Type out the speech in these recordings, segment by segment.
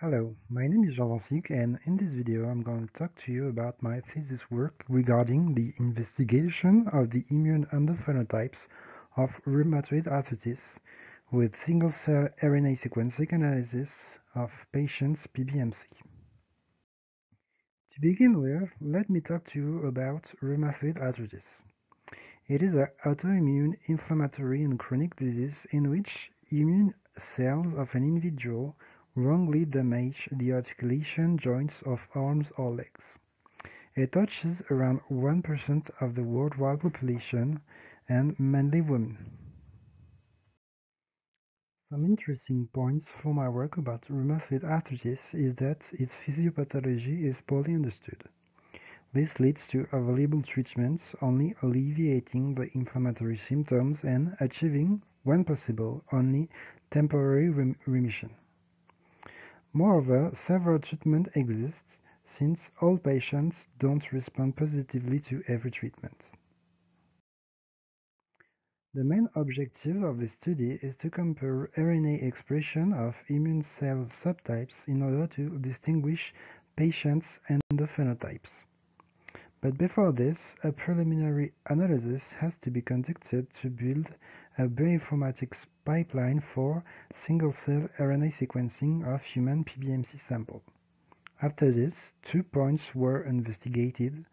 Hello, my name is Vencic, and in this video I'm going to talk to you about my thesis work regarding the investigation of the immune endophenotypes of rheumatoid arthritis with single-cell RNA sequencing analysis of patients' PBMC. To begin with, let me talk to you about rheumatoid arthritis. It is an autoimmune, inflammatory, and chronic disease in which immune cells of an individual wrongly damage the articulation joints of arms or legs. It touches around 1% of the worldwide population and mainly women. Some interesting points for my work about rheumatoid arthritis is that its physiopathology is poorly understood. This leads to available treatments only alleviating the inflammatory symptoms and achieving, when possible, only temporary remission. Moreover, several treatments exist since all patients don't respond positively to every treatment. The main objective of this study is to compare RNA expression of immune cell subtypes in order to distinguish patients' endophenotypes. But before this, a preliminary analysis has to be conducted to build a bioinformatics pipeline for single-cell RNA sequencing of human PBMC samples. After this, 2 points were investigated: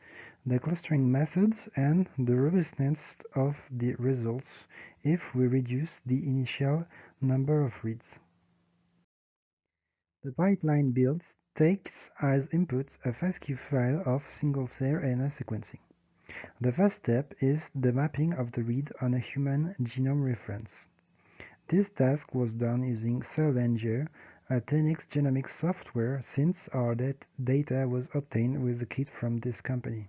the clustering methods and the robustness of the results if we reduce the initial number of reads. The pipeline build takes as input a FASTQ file of single-cell RNA sequencing. The first step is the mapping of the read on a human genome reference. This task was done using CellRanger, a 10x genomics software, since our data was obtained with the kit from this company.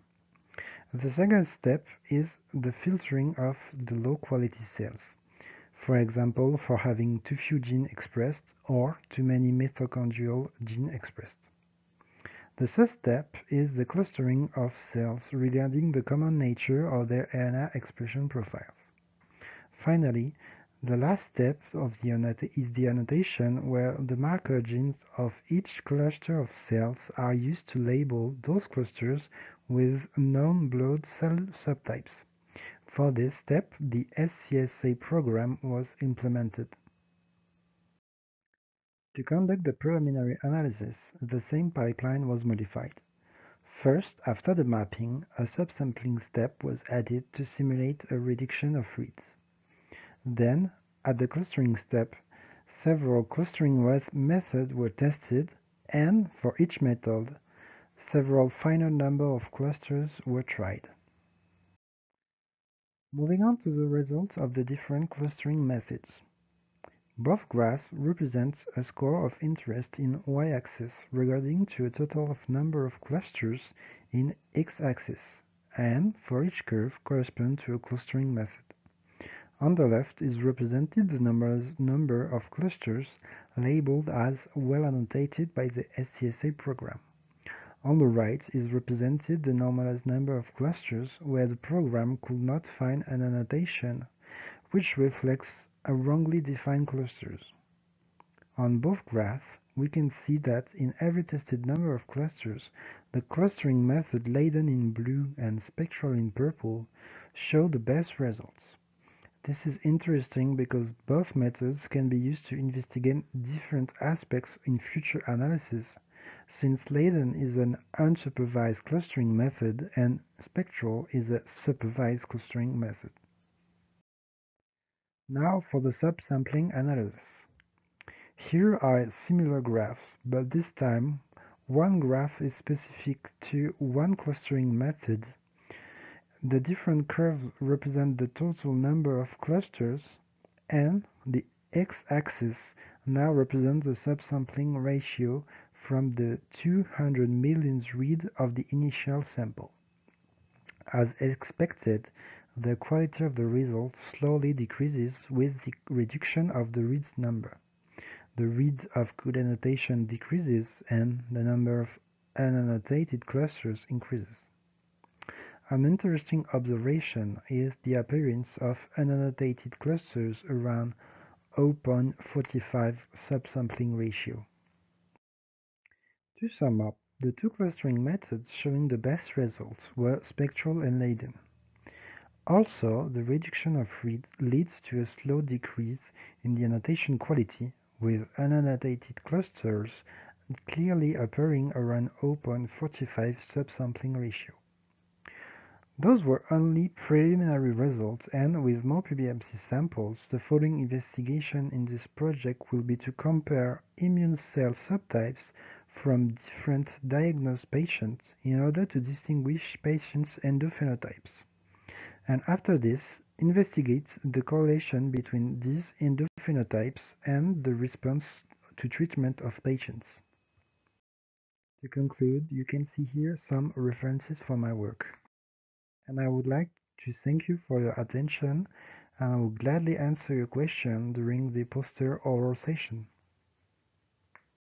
The second step is the filtering of the low-quality cells, for example, for having too few genes expressed or too many mitochondrial genes expressed. The third step is the clustering of cells regarding the common nature of their RNA expression profiles. Finally, the last step is the annotation, where the marker genes of each cluster of cells are used to label those clusters with known blood cell subtypes. For this step, the SCSA program was implemented. To conduct the preliminary analysis, the same pipeline was modified. First, after the mapping, a subsampling step was added to simulate a reduction of reads. Then, at the clustering step, several clustering methods were tested, and for each method, several finite number of clusters were tried. Moving on to the results of the different clustering methods. Both graphs represent a score of interest in y-axis regarding to a total of number of clusters in x-axis, and for each curve correspond to a clustering method. On the left is represented the number of clusters labeled as well annotated by the SCSA program. On the right is represented the normalized number of clusters where the program could not find an annotation, which reflects a wrongly defined clusters. On both graphs, we can see that in every tested number of clusters, the clustering method labeled in blue and spectral in purple show the best results. This is interesting because both methods can be used to investigate different aspects in future analysis, since Leiden is an unsupervised clustering method and spectral is a supervised clustering method. Now for the subsampling analysis. Here are similar graphs, but this time one graph is specific to one clustering method. The different curves represent the total number of clusters, and the x-axis now represents the subsampling ratio from the 200 million read of the initial sample. As expected, the quality of the results slowly decreases with the reduction of the reads number. The read of good annotation decreases, and the number of unannotated clusters increases. An interesting observation is the appearance of unannotated clusters around 0.45 subsampling ratio. To sum up, the two clustering methods showing the best results were spectral and Leiden. Also, the reduction of reads leads to a slow decrease in the annotation quality, with unannotated clusters clearly appearing around 0.45 subsampling ratio. Those were only preliminary results, and with more PBMC samples, the following investigation in this project will be to compare immune cell subtypes from different diagnosed patients in order to distinguish patients' endophenotypes. And after this, investigate the correlation between these endophenotypes and the response to treatment of patients. To conclude, you can see here some references for my work. And I would like to thank you for your attention, and I will gladly answer your question during the poster oral session.